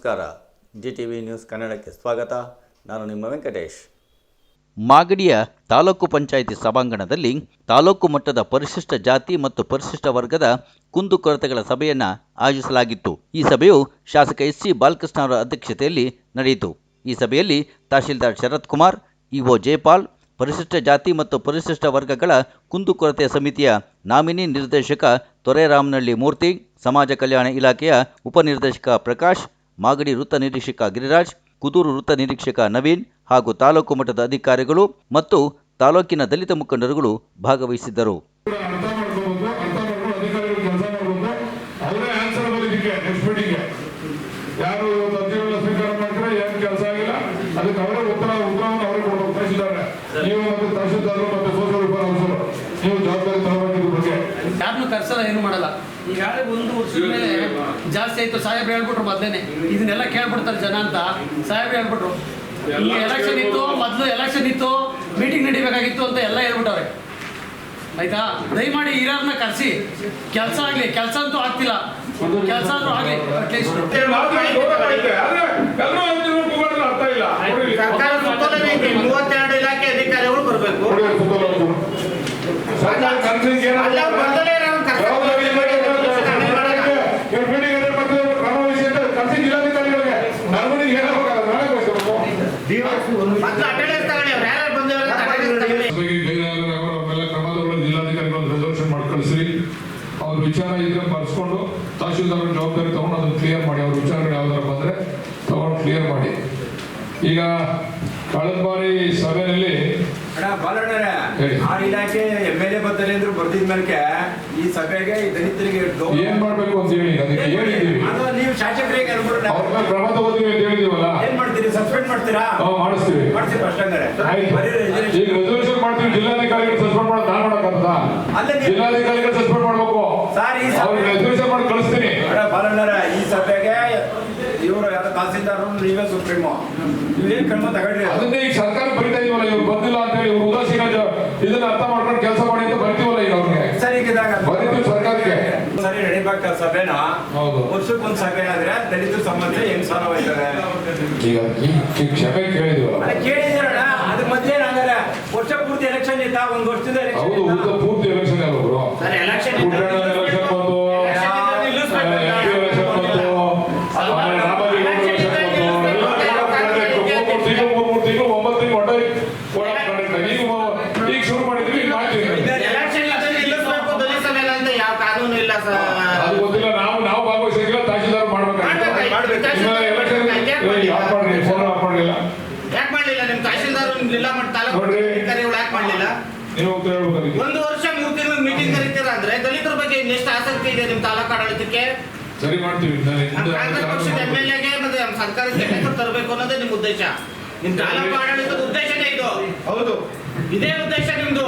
ನಮಸ್ಕಾರ. GTV news ಕನ್ನಡಕ್ಕೆ ಸ್ವಾಗತ. ನಾನು ನಿಮ್ಮ ವೆಂಕಟೇಶ್. ಮಾಗಡಿಯ ತಾಲೂಕು ಪಂಚಾಯಿತಿ ಸಭಾಂಗಣದಲ್ಲಿ ತಾಲೂಕು ಮಟ್ಟದ ಪರಿಶಿಷ್ಟ ಜಾತಿ ಮತ್ತು ಪರಿಶಿಷ್ಟ ವರ್ಗದ ಕುಂದುಕೊರತೆಗಳ ಸಭೆಯನ್ನು ಆಯೋಜಿಸಲಾಗಿತ್ತು. ಈ ಸಭೆಯು ಶಾಸಕ SC ಬಾಲಕೃಷ್ಣ ಅವರ ಅಧ್ಯಕ್ಷತೆಯಲ್ಲಿ ನಡೆಯಿತು. ಈ ಸಭೆಯಲ್ಲಿ ತಹಶೀಲ್ದಾರ್ ಶರತ್ ಕುಮಾರ್, ಇಒ ಜಯಪಾಲ್, ಪರಿಶಿಷ್ಟ ಜಾತಿ ಮತ್ತು ಪರಿಶಿಷ್ಟ ವರ್ಗಗಳ ಕುಂದುಕೊರತೆ ಸಮಿತಿಯ ನಾಮಿನಿ ನಿರ್ದೇಶಕ ತೊರೆರಾಮನಹಳ್ಳಿ ಮೂರ್ತಿ, ಸಮಾಜ ಕಲ್ಯಾಣ ಇಲಾಖೆಯ ಉಪನಿರ್ದೇಶಕ ಪ್ರಕಾಶ್, ಮಾಗಡಿ ವೃತ್ತ ನಿರೀಕ್ಷಕ ಗಿರಿರಾಜ್, ಕುದೂರು ವೃತ್ತ ನಿರೀಕ್ಷಕ ನವೀನ್ ಹಾಗೂ ತಾಲೂಕು ಮಟ್ಟದ ಅಧಿಕಾರಿಗಳು ಮತ್ತು ತಾಲೂಕಿನ ದಲಿತ ಮುಖಂಡರುಗಳು ಭಾಗವಹಿಸಿದ್ದರು. ಯಾರನ್ನು ಕರ್ಸಲ್ಲ, ಏನು ಮಾಡಲ್ಲ. ಈಗಾಗಲೇ ಒಂದು ವರ್ಷದ ಮೇಲೆ ಜಾಸ್ತಿ ಆಯ್ತು. ಸಾಹೇಬ್ರು ಹೇಳ್ಬಿಟ್ರು ಮೊದಲೇನೆ ಇದನ್ನೆಲ್ಲ ಕೇಳ್ಬಿಡ್ತಾರೆ ಜನ ಅಂತ. ಸಾಹೇಬ್ರು ಹೇಳ್ಬಿಟ್ರು ಈಗ ಎಲೆಕ್ಷನ್ ಇತ್ತು, ಮೊದಲು ಎಲೆಕ್ಷನ್ ಇತ್ತು, ಮೀಟಿಂಗ್ ನಡಿಬೇಕಾಗಿತ್ತು ಅಂತ ಎಲ್ಲ ಹೇಳ್ಬಿಟ್ಟವ್ರೆ. ಆಯ್ತಾ, ದಯಮಾಡಿ ಹಿರಿಯರನ್ನ ಕರೆಸಿ ಕೆಲಸ ಆಗಲಿ. ಕೆಲಸ ಅಂತೂ ಆಗ್ತಿಲ್ಲ, ಕೆಲಸ ಆದ್ರೂ ಆಗಲಿ. ಅಟ್ಲೀಸ್ಟ್ ಇಲಾಖೆ ಅಧಿಕಾರಿಗಳು ಬರಬೇಕು. ರೆಸಲ್ಯೂಷನ್ ಮಾಡಿ ಕಳಿಸ್ರಿ. ಅವ್ರ ವಿಚಾರ ಇದ್ರೆ ಬರ್ಸ್ಕೊಂಡು ತಹಶೀಲ್ದಾರ್ ಜವಾಬ್ದಾರಿ ತಗೊಂಡು ಅದನ್ನು ಕ್ಲಿಯರ್ ಮಾಡಿ. ಅವ್ರ ವಿಚಾರಗಳು ಯಾವ್ದಾರ ಬಂದ್ರೆ ತಗೊಂಡು ಕ್ಲಿಯರ್ ಮಾಡಿ. ಈಗ ಕಳೆದ ಬಾರಿ ಸಭೆಯಲ್ಲಿ ಇಲಾಖೆ MLA ಬರ್ತಾರೆ ಅಂದ್ರು ಬರ್ದಿದ್ಮೇಲೆ ಈ ಸಭೆಗೆ ದಲಿತರಿಗೆ ಏನ್ ಮಾಡ್ಬೇಕು ಅಂತ ಹೇಳಿ ಅದಕ್ಕೆ ಹೇಳಿದ್ದೀವಿ. ನೀವು ಶಾಸಕರಿಗೆ ಕ್ರಮ ತಗೋತೀವಿ ಅಂತ ಹೇಳಿದೀವಲ್ಲ, ಏನ್ ಮಾಡ್ತೀರಿ? ಸಸ್ಪೆಂಡ್ ಮಾಡ್ತೀರಾ? ಮಾಡಿಸ್ತೀವಿ. ಈಗ ರೆಸಲ್ಯೂಷನ್ ಮಾಡ್ತೀವಿ. ಜಿಲ್ಲಾಧಿಕಾರಿಗಳು ಸಸ್ಪೆಂಡ್ ಮಾಡೋದು ನಾನು ಮಾಡೋಕ್ಕಾಗ್ತದ? ಜಿಲ್ಲಾಧಿಕಾರಿಗಳು ಸಸ್ಪೆಂಡ್ ಮಾಡ್ಬೇಕು. ರೆಸಲ್ಯೂಷನ್ ಮಾಡಿ ಕಳಿಸ್ತೀನಿ. ಬಾಲಣ್ಣರ ಈ ಸಭೆಗೆ ಇವರು ಯಾರು ತಹಸೀಲ್ದಾರ್ ನೀವೇ ಸುಪ್ರೀಮೋ, ನೀವೇನ್ ಕ್ರಮ ತಗೊಳ್ಳಿ. ಅದನ್ನೇ ಈಗ ಸರ್ಕಾರ ಬರೀತಾ ಇದೀವಲ್ಲ, ಇವ್ರು ಬಂದಿಲ್ಲ ಅಂತ ಹೇಳಿ ಇವ್ರು ಉದಾಸೀನ ಇದನ್ನ ಅರ್ಥ ಮಾಡ್ಕೊಂಡು ಕೆಲಸ ಮಾಡಿ ಅಂತ ಬರ್ತೀವಲ್ಲ ಈಗ ಅವ್ರಿಗೆ. ಸರಿ, ಬರೀತೀವಿ ಸರ್ಕಾರಕ್ಕೆ. ಸರಿ ನಡಿಬೇಕ ಸಭೆನ. ವರ್ಷಕ್ಕೊಂದ್ ಸಭೆ ಆದ್ರೆ ದಲಿತರ ಸಮಸ್ಯೆ ಹೆಂಗ್ ಸಾಲ್ವ್ ಆಯ್ತಾರೆ? ಈಗ ಕ್ಷಮೆ ಕೇಳಿದಿವಲ್ಲ, ಕೇಳಿದಿರಣ. ಅದ್ರ ಮಧ್ಯೆ ನಾಗರ ವರ್ಷ ಪೂರ್ತಿ ಎಲೆಕ್ಷನ್ ಇದ್ದ, ಒಂದ್ ವರ್ಷದ ಹೌದು ಪೂರ್ತಿ ಎಲೆಕ್ಷನ್ ಅಲ್ಲ ಎಲೆಕ್ಷನ್ ಬಂದು ಈಗ ಶುರು ಮಾಡಿದ್ವಿ. ಅದು ಗೊತ್ತಿಲ್ಲ, ನಾವು ಭಾಗವಹಿಸಿಲ್ಲ. ತಹಶೀಲ್ದಾರ್ ಒಂದು ವರ್ಷ 3 ತಿಂಗಳು ಮೀಟಿಂಗ್ ಕರೀತೀರಾ ಅಂದ್ರೆ ದಲಿತರ ಬಗ್ಗೆ ಇನ್ನೆಷ್ಟು ಆಸಕ್ತಿ ಇದೆ ನಿಮ್ ತಾಲೂಕು ಆಡಳಿತಕ್ಕೆ? ಸರಿ ಮಾಡ್ತೀವಿ. MLAಗೆ ಮತ್ತೆ ಸರ್ಕಾರಕ್ಕೆ ತರಬೇಕು ಅನ್ನೋದೇ ನಿಮ್ ಉದ್ದೇಶ. ನಿಮ್ ತಾಲೂಕು ಆಡಳಿತದ ಉದ್ದೇಶನೇ ಇದು. ಹೌದು, ಇದೇ ಉದ್ದೇಶ ನಿಮ್ದು.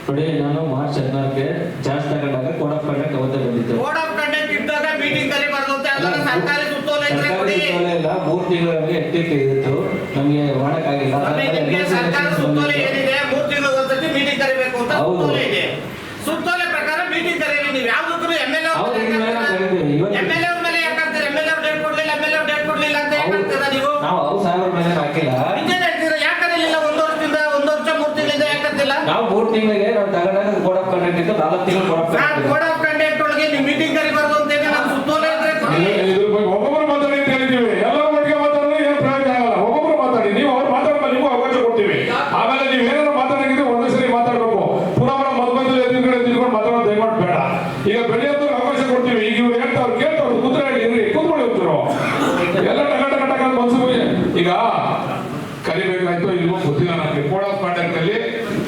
ನೋಡಿ, ನಾನು ಮಾರ್ಚ್ 14ಕ್ಕೆ ಜಾಸ್ತಿ ತಗೊಂಡಾಗ ಕೋಡ್ ಆಫ್ ಕಂಡಕ್ಟ್ ಅವತ್ತೇ ಬಂದಿತ್ತು. ಕೋಡ್ ಆಫ್ ಕಂಡಕ್ಟ್ ಇದ್ದಾಗ ಮೀಟಿಂಗ್ ಕರಿಬಾರ್ದು ಅಂತ ಅದನ್ನ ಸರ್ಕಾರಿ ಸುತ್ತೋಲೆ ಇದ್ರೆ ಕೊಡಿ. 3 ತಿಂಗಳಲ್ಲಿ ಎಟ್ಟಿಗೆ ಇತ್ತು, ನಮಗೆ ಮಾಡಕ್ಕಾಗಿಲ್ಲ. ನಿಮಗೆ ಸರ್ಕಾರ ಸುತ್ತೋಲೆ ಏನಿದೆ, 3 ತಿಂಗಳು ಒಂದ್ಸತಿ ಮೀಟಿಂಗ್ ಕರಿಬೇಕು ಅಂತ ಸುತ್ತೋಲೆ ಇದೆ. ಸುತ್ತೋಲೆ ಪ್ರಕಾರ ಮೀಟಿಂಗ್ ಕರೀರಿ. ನೀವು ಯಾವ್ದಕ್ಕೂ MLA ಅವ್ರ ಮೇಲೆ ಯಾಕಂತಾರೆ? MLA ಅವ್ರು ಡೇಟ್ ಕೊಡ್ಲಿಲ್ಲ, MLA ಅವ್ರು ಡೇಟ್ ಕೊಡ್ಲಿಲ್ಲ ಅಂತ ಯಾಕಂತೀರಾ ನೀವು? ನಾವು ಅವ್ರ ಸಾಹೇಬ್ರ ಮೇಲೆ ಹಾಕಿಲ್ಲ. ಯಾಕಂದಿಲ್ಲ? 1 ವರ್ಷದಿಂದ 1 ವರ್ಷ 3 ತಿಂಗಳಿಂದ ಯಾಕಂತಿಲ್ಲ? ನಾವು 3 ತಿಂಗಳಿಗೆ ನಾವು ತಗೊಂಡಾಗ ಕೋಡ್ ಆಫ್ ಕಂಡಕ್ಟ್ ಇತ್ತು. 4 ತಿಂಗಳು ಕೋಡ್ ಆಫ್ ಕಂಡಕ್ಟ್ ಒಳಗೆ ನೀವು ಮೀಟಿಂಗ್ ಕರಿಬಾರ್ದು ಅಂತ ಹೇಳಿ ನಾವು ಸುತ್ತೋಲೆ ಇದ್ರೆ ಒಬ್ಬೊಬ್ಬರು ಮಾತಾಡಿ ಅಂತ ಹೇಳಿದ್ದೀವಿ. ಎಲ್ಲರೂ ಒಟ್ಟಿಗೆ ಮಾತಾಡಿದ್ರೆ ಏನು ಪ್ರಯೋಜನ ಆಗಲ್ಲ. ಒಬ್ಬೊಬ್ಬರು ಮಾತಾಡಿ. ನೀವು ಅವ್ರು ಮಾತಾಡ್ತಾರೆ, ನಿಮಗೂ ಅವಕಾಶ ಕೊಡ್ತೀವಿ. ಆಮೇಲೆ ನೀವು ಏನಾದ್ರು ಮಾತಾಡಂಗಿದ್ರೆ ಒಂದೇ ಸರಿ ಮಾತಾಡ್ಬೇಕು. ಪುನಃ ಮಧ್ಯ ಎದುರುಗಡೆ ಮಾತಾಡೋದು ದಯಮಾಡಿ ಬೇಡ. ಈಗ ಬೆಳೆಯೋದು ಅವಕಾಶ ಕೊಡ್ತೀವಿ. ಈಗ ಇವ್ರು ಹೇಳ್ತಾವ್ರು ಕೇಳ್ತಾವ್ರು ಕೂತ್ಕೊಳ್ಳಿ ಹೋಗ್ತಿರೋ ಎಲ್ಲ ಟಕ ಮನ್ಸು. ಈಗ ಕರಿಬೇಕಾಯ್ತು ಇಲ್ವೋ ಗೊತ್ತಿಲ್ಲ ನನಗೆ. ಕೋಡ್ ಆಫ್ ಕಾಂಡಕ್ಟ್ ಅಲ್ಲಿ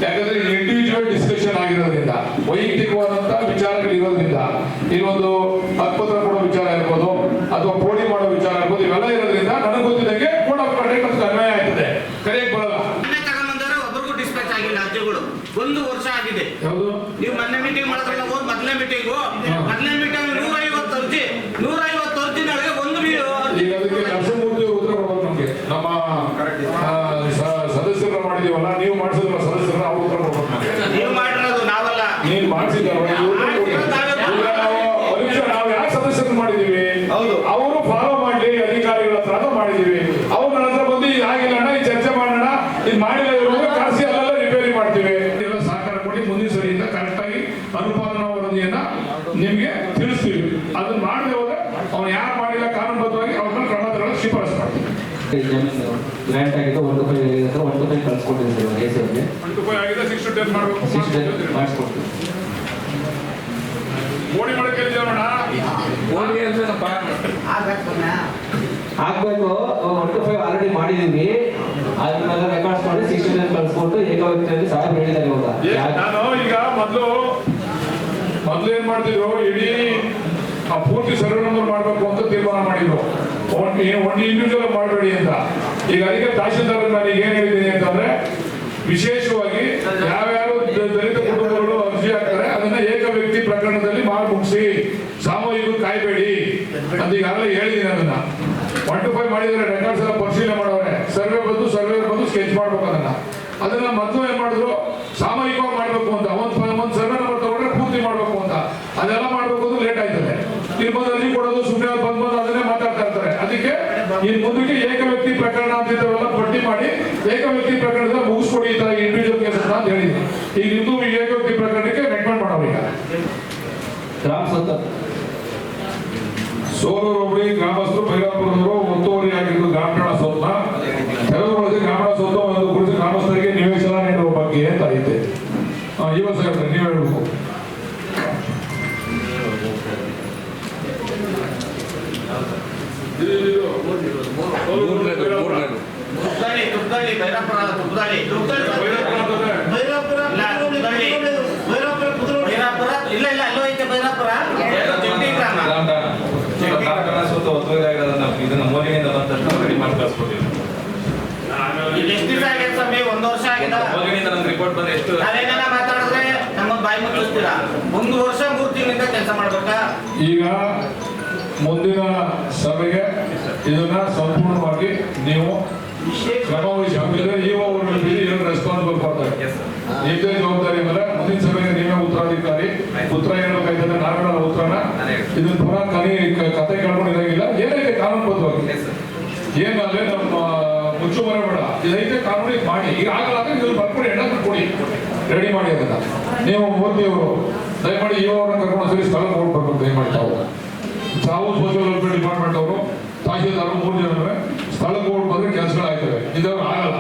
ಯಾಕಂದ್ರೆ ಇಂಡಿವಿಜುವಲ್ ಡಿಸ್ಕಷನ್ ಆಗಿರೋದ್ರಿಂದ, ವೈಯಕ್ತಿಕವಾದಂತಹ ವಿಚಾರಗಳು ಇರೋದ್ರಿಂದ, ಇನ್ನೊಂದು ಹಕ್ಕುಪತ್ರ ಕೊಡೋ ವಿಚಾರ ಇರ್ಬೋದು ಅಥವಾ ಪೋಡಿ ಮಾಡೋ ವಿಚಾರ ಇರ್ಬೋದು, ಇವೆಲ್ಲ ಇರೋದ್ರಿಂದ ನನಗೆ ಗೊತ್ತಿದ್ದಂಗೆ ಕೋಡ್ ಆಫ್ ಕಾಂಡಕ್ಟ್ ಅಂತ ಅನ್ವಯ ಆಯ್ತದೆ. ಕರೆಯಕ್ ಬರಲ್ಲ. ತಗೊಂಡ್ಬಂದವರು ಒಬ್ಬರಿಗೂ ಡಿಸ್ಪ್ಯಾಚ್ ಆಗಿಲ್ಲ ಅರ್ಜಿಗಳು. 1 ವರ್ಷ ಆಗಿದೆ. ಯಾವುದು? ನೀವು ಮೊನ್ನೆ ಮೀಟಿಂಗ್ ಮಾಡಿದ್ರಲ್ಲ, ಮೊದಲನೇ ಮೀಟಿಂಗ್ 150 ಅರ್ಜಿ, 150 ಅರ್ಜಿನೊಳಗೆ ಒಂದು ಈಗ ಅದಕ್ಕೆ ನರಸಿಂಹಮೂರ್ತಿ ಉತ್ತರ ಕೊಡೋದು ನಮ್ಗೆ. ನಮ್ಮ ಸದಸ್ಯರ ಮಾಡಿದೀವಲ್ಲ, ನೀವು ಮಾಡಿಸಿದ್ರ ಸದಸ್ಯರ ಅವ್ರು ಉತ್ತರ ಕೊಡ್ಬೇಕು. ನೀವು ಮಾಡಿರೋದು ನಾವಲ್ಲ, ನೀನ್ ಮಾಡಿಸಿದಾರ. ನಾವು ಯಾಕೆ ಸದಸ್ಯರು ಮಾಡಿದೀವಿ, ಅವರು ಫಾಲೋ ಮಾಡ್ಲಿ ಅಧಿಕಾರಿಗಳ ಮಾಡಿಸ್ಕೊಡ್ತೀನಿ ಸರ್ ಎ ಸಿ ಅವ್ರಿಗೆ 1 ಆಗಿದೆ 6 to 10 ಮಾಡಬೇಕು 6 to 10 ಮಾಡಿಸ್ಕೊಡ್ತೀನಿ. ಮೋಡಿ ಮಾಡಕ್ಕೆ ನೋಡೋಣ. ಓಡಿಗೆ ಅಂದ್ರೇನಪ್ಪ ಆಗ್ಬೇಕು. 1 to 5 ಆಲ್ರೆಡಿ ಮಾಡಿದೀವಿ. ಅದನ್ನೆಲ್ಲ ರೆಕಾರ್ಡ್ಸ್ ಮಾಡಿ 6 to 10 ಕಳಿಸ್ಕೊಟ್ಟು ಏಕವ್ಯಕ್ತಿಯಲ್ಲಿ ಸಾಹೇಬ್ ಹೇಳಿದ್ದಾರೆ ಇವಾಗ. ನಾನು ಈಗ ಮೊದಲು ಏನ್ ಮಾಡ್ತಿದ್ರು, ಇಡೀ ಪೂರ್ತಿ ಸರ್ವೆ ನಂಬರ್ ಮಾಡಬೇಕು ಅಂತ ತೀರ್ಮಾನ ಮಾಡಿದ್ರು. ಒಂದು ಇಂಡಿವಿಜುವಲ್ ಮಾಡಬೇಡಿ ಅಂತ. ಈಗ ಅದಕ್ಕೆ ತಹಶೀಲ್ದಾರ್ ನಾನು ಏನ್ ಹೇಳಿದ್ದೀನಿ ಅಂತಂದ್ರೆ, ವಿಶೇಷವಾಗಿ ಯಾವ್ಯಾವ ದಲಿತ ಕುಟುಂಬಗಳು ಅರ್ಜಿ ಹಾಕ್ತಾರೆ ಅದನ್ನ ಏಕ ವ್ಯಕ್ತಿ ಪ್ರಕರಣದಲ್ಲಿ ಮಾಡಿ ಮುಗಿಸಿ, ಸಾಮೂಹಿಕ ಕಾಯ್ಬೇಡಿ ಅಂತ ಈಗಾಗಲೇ ಹೇಳಿದ್ದೀನಿ. ಅದನ್ನ 1 to 5 ಮಾಡಿದ್ರೆ ರೆಕಾರ್ಡ್ಸ್ ಎಲ್ಲ ಪರಿಶೀಲನೆ ಮಾಡೋರೆ, ಸರ್ವೆ ಬಂದು ಸ್ಕೆಚ್ ಮಾಡ್ಬೇಕು. ಅದನ್ನ ಮೊದಲು ಏನ್ ಮಾಡಿದ್ರು, ಸಾಮೂಹಿಕವಾಗಿ ಮಾಡ್ಬೇಕು ಅಂತ. ಒಂದ್ ಸರ್ವೆ ನಂಬರ್ ತಗೊಂಡ್ರೆ ಪೂರ್ತಿ ಮಾಡ್ಬೇಕು ಅಂತ. ಅದೆಲ್ಲ ಮಾಡ್ಬೇಕು ಅಂದ್ರೆ ಲೇಟ್ ಆಯ್ತದೆ. ಇಲ್ಲಿ ಬಂದು ಅರ್ಜಿ ಕೊಡೋದು ಸುಮ್ಮನೆ ಬಂದು ಅದನ್ನೇ ಮಾತಾಡ್ತಾ ಇರ್ತಾರೆ. ಅದಕ್ಕೆ ಇನ್ ಮುಂದಕ್ಕೆ ಏಕ ವ್ಯಕ್ತಿ ಪ್ರಕರಣ ಅಂತಿದ್ದವೆಲ್ಲ ಪಟ್ಟಿ ಮಾಡಿ ಏಕ ವ್ಯಕ್ತಿ ಪ್ರಕರಣದ ಮುಗಿಸ್ಕೊಡಿ ಈ ತರ ಇಂಡಿವಿಜುವಲ್ ಕೇಸ್ ಅಂತ ಹೇಳಿದ್ವಿ. ಈಗ ನಿಮ್ದು ಏಕ ವ್ಯಕ್ತಿ ಪ್ರಕರಣಕ್ಕೆ ರೆಕಮೆಂಡ್ ಮಾಡೋರು. ಈಗ ಗ್ರಾಮ ಸ್ವತಃ ಸೋಲೂರು ಹೋಬಳಿ ಗ್ರಾಮಸ್ಥರು ಭೈರವಪುರದವರು ಒತ್ತುವರಿ ಆಗಿದ್ದು ಗ್ರಾಮೀಣ ಸ್ವತ್ನ ತೆರವುಗೊಳಿಸಿ ಗ್ರಾಮೀಣ ಸ್ವತ್ತು ಒಂದು ಕುರಿತು ಗ್ರಾಮಸ್ಥರಿಗೆ ನಿವೇಶನ ನೀಡುವ ಬಗ್ಗೆ ಅಂತ ಐತೆ. ಇವ ಸಾಹೇಬ್ರೆ ನೀವು ಹೇಳ್ಬೇಕು. ತುರ್ದಾಳಿ ಭೈರಪುರ ತುರ್ದಾಳಿ ಇಲ್ಲ ಅಲ್ಲೋ ಐತೆ ಭೈರಪುರ ಜಂಟಿ ಗ್ರಾಮ. ಇದನ್ನ ಮೋದಿಯಿಂದ ಬಂದಷ್ಟು ರೆಡಿ ಮಾಡಿ ಕಳಿಸ್ಕೊಟ್ಟಿವಿ. ಇಲ್ಲಿ ಎಷ್ಟು ದಿವಸ ಆಗಿದೆ ಸ್ವಾಮಿ? 1 ವರ್ಷ ಆಗಿದೆ. ಮೋದಿಯಿಂದ ನಮ್ಗೆ ರಿಪೋರ್ಟ್ ಬಂದ ಎಷ್ಟು ನಾವೇನ ಮಾತಾಡಿದ್ರೆ ನಮ್ಮ ಬಾಯಿ ಮುಚ್ಚಿಸ್ತೀರಾ. 1 ವರ್ಷ 3 ತಿಂಗಳಿಂದ ಕೆಲಸ ಮಾಡ್ಬೇಕಾ? ಈಗ ಮುಂದಿನ ಸಭೆಗೆ ಇದನ್ನ ಸಂಪೂರ್ಣವಾಗಿ ನೀವು ಕ್ರಮ ವಹಿಸಿದ್ರೆ ಏನು ರೆಸ್ಪಾನ್ಸಿಬಲ್ ಕೊಡ್ತಾರೆ. ನಿಮ್ದೇ ಜವಾಬ್ದಾರಿ ಮೇಲೆ ಮುಂದಿನ ಸಭೆಗೆ ನೀವೇ ಉತ್ತರಾಧಿಕಾರಿ. ಉತ್ತರ ಹೇಳ್ಬೇಕಾಯ್ತದೆ, ನಾವೇನಲ್ಲ ಉತ್ತರನ. ಇದನ್ನ ಪುನಃ ಕತೆ ಕೇಳ್ಕೊಂಡಿರಂಗಿಲ್ಲ. ಏನೈತೆ ಕಾನೂನುಬದ್ಧವಾಗಿ ಏನಲ್ಲೇ ನಮ್ಮ ಮುಚ್ಚು ಮರ ಬೇಡ. ಇದೈತೆ ಕಾನೂನಿಗೆ ಮಾಡಿ. ಈಗ ಆಗಲ್ಲ ಇದ್ರ ಬರ್ಕೊಂಡು ಹೆಣ್ಣು ಕೊಡಿ, ರೆಡಿ ಮಾಡಿ. ಅದನ್ನ ನೀವು ಮೂರ್ತಿಯವರು ದಯಮಾಡಿ ಇವ್ರನ್ನ ಕರ್ಕೊಂಡು ಸರಿ ಸ್ಥಳ ಕೊಡ್ಬೇಕು. ದಯಮಾಡಿ ತಾವು ಸೋಷಿಯಲ್ ವೆಲ್ಫೇರ್ ಡಿಪಾರ್ಟ್ಮೆಂಟ್ ಅವರು ತಹಶೀಲ್ದಾರ್ 3 ಜನವೇ ಸ್ಥಳಕ್ಕೆ ಹೋಗಿ ಬಂದ್ರೆ ಕೆಲಸಗಳಾಗ್ತವೆ. ಇದ್ರಲ್ಲಿ ಆಗಲ್ಲ.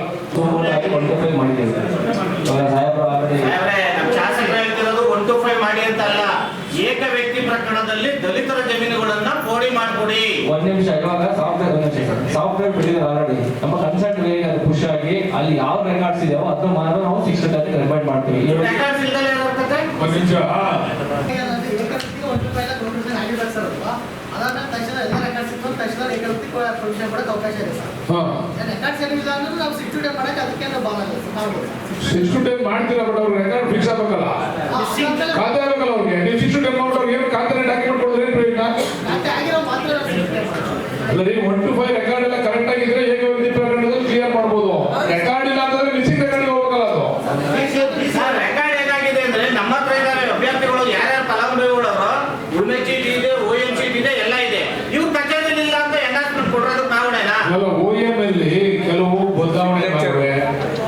1 to 5 ಮಾಡಿದ್ದೀವಿ ಸಾಹೇಬ್ರು ಆಲ್ರೆಡಿ. ನಮ್ಮ ಶಾಸಕರು ಹೇಳ್ತಿರೋದು 1 to 5 ಮಾಡಿ ಅಂತ ಅಲ್ಲ, ಏಕ ವ್ಯಕ್ತಿ ಪ್ರಕರಣದಲ್ಲಿ ದಲಿತರ ಜಮೀನುಗಳನ್ನ ಪೋಡಿ ಮಾಡ್ಕೊಡಿ. 1 ನಿಮಿಷ. ಇವಾಗ ಸಾಫ್ಟ್ವೇರ್ ಬಿಟ್ಟಿದ್ದಾರೆ ಆಲ್ರೆಡಿ. ನಮ್ಮ ಕನ್ಸಲ್ಟ್ ವೇಗ ಖುಷಿ ಆಗಿ ಅಲ್ಲಿ ಯಾವ ರೆಕಾರ್ಡ್ಸ್ ಇದೆಯೋ ಅದನ್ನ ಮಾತ್ರ ನಾವು 6 to 10 ರಿಮೈಂಡ್ ಮಾಡ್ತೀವಿ. ರೆಕಾರ್ಡ್ಸ್ ಇಲ್ದಲೇ ಇರುತ್ತೆ. ಒಂದು ನಿಮಿಷ. ಅದಾದ್ಮೇಲೆ ತಕ್ಷಣ ಎಲ್ಲ ರೆಕಾರ್ಡ್ಸ್ ಇತ್ತು, ತಕ್ಷಣ ಏಕವ್ಯಕ್ತಿ ಪ್ರೊವಿಷನ್ ಕೊಡಕ್ಕೆ ಅವಕಾಶ ಇದೆ ಸರ್. ರೆಕಾರ್ಡ್ಸ್ ಏನಿಲ್ಲ ಅಂದ್ರೆ ನಾವು 6 to 10 ಮಾಡಕ್ಕೆ ಅದಕ್ಕೆ ಬಾಗಲ್ಲ ಸರ್. 6 to 10 ಮಾಡ್ತೀರಾ, ಬಟ್ ಅವ್ರಿಗೆ ರೆಕಾರ್ಡ್ ಫಿಕ್ಸ್ ಆಗಬೇಕಲ್ಲ, ಖಾತೆ ಆಗಬೇಕಲ್ಲ ಅವ್ರಿಗೆ. ನೀವು 6 to 10 ಮಾಡ್ಬಿಟ್ಟು ಅವ್ರಿಗೆ ಏನು ಖಾತೆ ಡಾಕ್ಯುಮೆಂಟ್ ಕೊಡೋದ್ರೆ ಏನು ಪ್ರಯೋಜನ? ಆಗಿರೋ ಮಾತ್ರ ಅಲ್ಲ ರೀ, 1 to 5 ರೆಕಾರ್ಡ್ ಎಲ್ಲ ಕರೆಕ್ಟ್ ಆಗಿದ್ರೆ ಏಕ ವ್ಯಕ್ತಿ ಪ್ರಕರಣದಲ್ಲಿ ಕ್ಲಿಯರ್ ಮಾಡ್ಬೋದು. ರೆಕಾರ್ಡ್ ಇಲ್ಲ ಅಂತಂದ್ರೆ ಮಿಸ್ಸಿಂಗ್ ರೆಕಾರ್ಡ್ ಹೋಗಲ್ಲ ಅದು. ಸರ್ ರೆಕಾರ್ಡ್ ಏನಾಗಿದೆ ಅಂದ್ರೆ ನಮ್ಮ ಹತ್ರ ಇದ್ದಾರೆ ಅಭ್ಯರ್ಥಿಗಳು, ಯಾರ್ಯಾರು ಫಲಾನುಭವಿಗಳು ಅವರು ಉಳ್ಮೆ ಚೀಟಿ ಇದೆ, OM ಚೀಟಿ ಇದೆ, ಎಲ್ಲ ಇದೆ. ಇವ್ರು ಕಚೇರಿಯಲ್ಲಿ ಇಲ್ಲ ಅಂತ ಎಂಡಾಸ್ಮೆಂಟ್ ಕೊಡೋದು ಕಾರಣನಾ? ಅಲ್ಲ, OM ಅಲ್ಲಿ ಕೆಲವು ಬದಲಾವಣೆ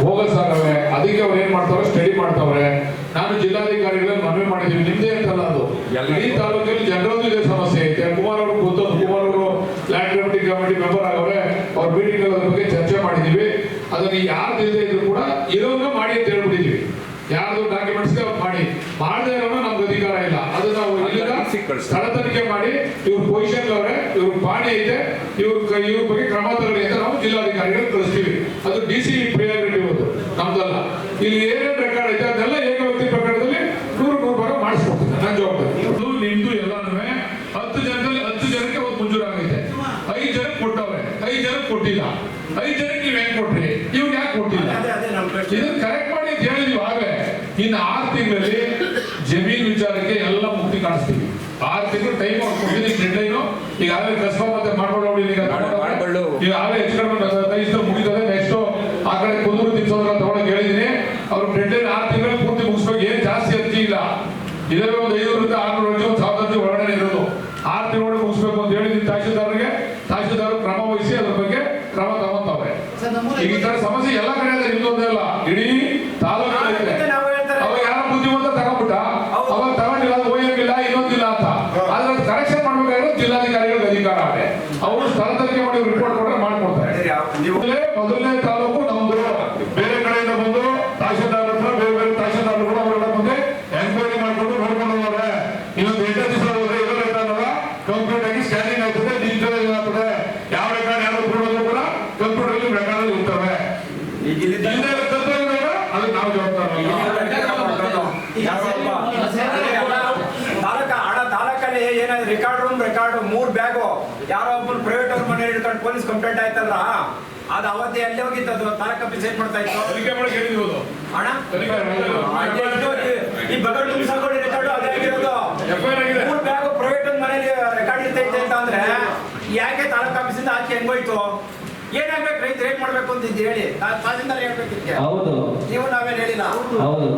ಹೋಗಸಾಗವೆ. ಅದಕ್ಕೆ ಅವ್ರು ಏನ್ ಮಾಡ್ತಾವ್ರೆ, ಸ್ಟಡಿ ಮಾಡ್ತಾವ್ರೆ. ನಾನು ಜಿಲ್ಲಾಧಿಕಾರಿಗಳ ಮನವಿ ಮಾಡಿದ್ದೀವಿ. ನಿಮ್ದೇ ಅಂತಲ್ಲ ಅದು, ಇಡೀ ತಾಲೂಕಲ್ಲಿ ಜನರದ್ದು ಇದೇ ಸಮಸ್ಯೆ ಐತೆ. ಕುಮಾರ್ ಅವರು ಗೊತ್ತೊಂದು, ಕುಮಾರ್ ಅವರು ಲ್ಯಾಂಡ್ ರೆಮಿಡಿ ಕಮಿಟಿ ಮೆಂಬರ್ ಆಗವ್ರೆ. ಅವ್ರ ಮೀಟಿಂಗ್ ಅದ್ರ ಬಗ್ಗೆ ಚರ್ಚೆ ಮಾಡಿದೀವಿ. ಅದನ್ನ ಯಾರು ಇಲ್ಲದೆ ಇದ್ರು ಕೂಡ ಇರೋನ್ನ ಮಾಡಿ ಅಂತ ಹೇಳ್ಬಿಟ್ಟಿದೀವಿ. ಯಾರ್ದು ಡಾಕ್ಯುಮೆಂಟ್ಸ್ ಮಾಡದೇ ಇರೋನು ನಮ್ಗೆ ಅಧಿಕಾರ ಇಲ್ಲ. ಅದು ನಾವು ಸ್ಥಳ ತನಿಖೆ ಮಾಡಿ ಇವ್ರ ಪೊಸಿಷನ್ ಅವರೇ, ಇವ್ರ ಪಾಣಿ ಐತೆ, ಇವ್ರ ಬಗ್ಗೆ ಕ್ರಮ ತಗೊಳ್ಳಿ ಅಂತ ನಾವು ಜಿಲ್ಲಾಧಿಕಾರಿಗಳು ಕಳಿಸ್ತೀವಿ. ಅದು DC ಪ್ರಿಯಾರಿಟಿ ಅದು, ನಮ್ದಲ್ಲ. ಇಲ್ಲಿ ಏನೇನು ರೆಕಾರ್ಡ್ ಐತೆ ಅದೆಲ್ಲ ಏಕ ವ್ಯಕ್ತಿ ಪ್ರಕರಣದಲ್ಲಿ 100 ಭಾಗ ಮಾಡಿಸ್ಕೊಡ್ತೀನಿ. ನನ್ನ ಜವಾಬ್ದಾರಿ. ನಿಮ್ದು ಎಲ್ಲಾನು 10 ಜನದಲ್ಲಿ 10 ಜನಕ್ಕೆ ಒಂದು ಮಂಜೂರಾಗೈತೆ. 5 ಜನಕ್ಕೆ ಕೊಟ್ಟವ್ರೆ, 5 ಜನಕ್ಕೆ ಕೊಟ್ಟಿಲ್ಲ. 5 ಜನಕ್ಕೆ ನೀವು ಹೆಂಗ್ ಕೊಟ್ರಿ, ಇವ್ರು ಯಾಕೆ ಕೊಟ್ಟಿಲ್ಲ? ಇದನ್ನ ಕರೆಕ್ಟ್ ಮಾಡಿ ಅಂತ ಹೇಳಿದೀವಿ. ಆಗಲೇ ಇನ್ನು 6 ತಿಂಗಳಲ್ಲಿ ಜಮೀನ್ ವಿಚಾರಕ್ಕೆ ಎಲ್ಲ ಮುಕ್ತಿ ಕಾಣಿಸ್ತೀವಿ. 6 ತಿಂಗಳು ಟೈಮ್ ಕೊಟ್ಟಿದ್ದೀನಿ ಡೆಡ್ಲೈನು. ಈಗಾಗಲೇ ಕಸ್ಬಾ ಮತ್ತೆ ಮಾಡ್ಕೊಂಡು ಈಗಾಗಲೇ ಹೆಚ್ಚು ಕಡಿಮೆ ಮುಗಿತದೆ. ನೆಕ್ಸ್ಟ್ ಆ ಕಡೆ ಕುಂದೂರು ತಿನ್ಸೋದ್ರ ತಗೊಳಕ್ ಹೇಳಿದೀನಿ. ಅವ್ರು ಡೆಡ್ಲೈನ್ 6 ತಿಂಗಳು ಪೂರ್ತಿ ಮುಗಿಸ್ಬೇಕು. ಏನ್ ಜಾಸ್ತಿ ಅರ್ಜಿ ಇಲ್ಲ. ಇದರಲ್ಲಿ ಒಂದು 500ರಿಂದ 600 ಅರ್ಜಿ, 1000 ಅರ್ಜಿ ಒಳಗಡೆ ಇರೋದು. 6 ತಿಂಗಳು ಮುಗಿಸ್ಬೇಕು ಅಂತ ಹೇಳಿದೀನಿ ತಹಶೀಲ್ದಾರ್ಗೆ. ತಹಶೀಲ್ದಾರ್ ಕ್ರಮ ವಹಿಸಿ ಅದ್ರ ಬಗ್ಗೆ ಕ್ರಮ ತಗೊಂತವ್ರೆ. ಈಗ ಈ ತರ ಸಮಸ್ಯೆ ಎಲ್ಲ ಕಡೆ ಇದೆ, ನಿಮ್ದೊಂದೇ ಅಲ್ಲ, ಇಡೀ ತಾಲೂಕಲ್ಲಿ ಇದೆ. ಅವಾಗ ಯಾರ ಬುದ್ಧಿವಂತ ತಗೊಂಡ್ಬಿಟ್ಟ, ಅವಾಗ ತಗೊಂಡಿಲ್ಲ, ಓಯಂಗಿಲ್ಲ, ಇನ್ನೊಂದಿಲ್ಲ ಅಂತ. ಆದ್ರೆ ಕರೆಕ್ಷನ್ ಮಾಡ್ಬೇಕಾದ್ರೆ ಜಿಲ್ಲಾಧಿಕಾರಿಗಳಿಗೆ ಅಧಿಕಾರ ಇದೆ. ಅವರು ಸ್ಥಳ ತನಿಖೆ ಮಾಡಿ ರಿಪೋರ್ಟ್ ಕೊಟ್ಟರೆ ಮಾಡ್ಕೊಡ್ತಾರೆ. ಮೊದಲನೇ ತಾಲೂಕು ನಮ್ದು. ಬೇರೆ ಕಡೆಯಿಂದ ಇಲ್ಲದೆ ತಪ್ಪಿದಾಗ ಅದಕ್ಕೆ ನಾವು ತಾಲೂಕಲ್ಲಿ ಏನಾದ್ರು ರೆಕಾರ್ಡ್ 3 ಬ್ಯಾಗು ಯಾರೋ ಒಬ್ಬರು ಪ್ರೈವೇಟ್ ಅವ್ರ ಮನೆ ಹಿಡ್ಕೊಂಡು ಪೊಲೀಸ್ ಕಂಪ್ಲೇಂಟ್ ಆಯ್ತಲ್ಲ, ಅದು ಅವತ್ತೇ ಅಲ್ಲೇ ಹೋಗಿತ್ತು. ಅದು ತಾಲೂಕು ಆಫೀಸ್ ಏನ್ ಮಾಡ್ತಾ ಇತ್ತು ತನಿಖೆ ಮಾಡಿ ಹೇಳಿರ್ಬೋದು ಅಣ್ಣ. ಈ ಬಗಲ್ ತುಂಬಿಸ್ಕೊಂಡು ರೆಕಾರ್ಡ್ ಅದೇ ಆಗಿರೋದು. 3 ಬ್ಯಾಗು ಪ್ರೈವೇಟ್ ಮನೇಲಿ ರೆಕಾರ್ಡ್ ಇರ್ತೈತೆ ಅಂತ ಅಂದ್ರೆ ಯಾಕೆ ತಾಲೂಕು ಆಫೀಸಿಂದ ಆಚೆ ಹೆಂಗೋಯ್ತು? ಏನಾಗ್ಬೇಕು, ರೈತರು ಏನ್ ಮಾಡ್ಬೇಕು ಅಂತ ಇದ್ದು ಹೇಳಿ. ತಹಸೀಲ್ದಾರ್ ಹೇಳ್ಬೇಕಿದ್ದೆ, ಹೌದು ನೀವು ನಾವೇನ್ ಹೇಳಿಲ್ಲ. ಹೌದು.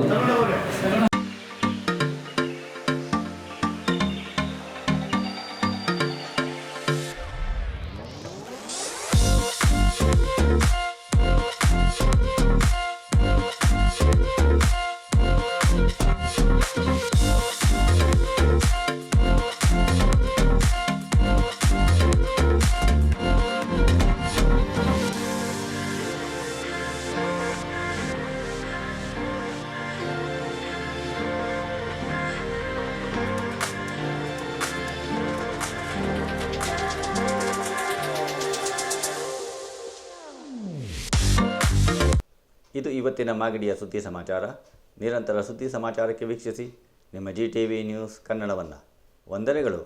ಇದು ಇವತ್ತಿನ ಮಾಗಡಿಯ ಸುದ್ದಿ ಸಮಾಚಾರ. ನಿರಂತರ ಸುದ್ದಿ ಸಮಾಚಾರಕ್ಕೆ ವೀಕ್ಷಿಸಿ ನಿಮ್ಮ GTV ನ್ಯೂಸ್ ಕನ್ನಡವನ್ನು. ವಂದನೆಗಳು.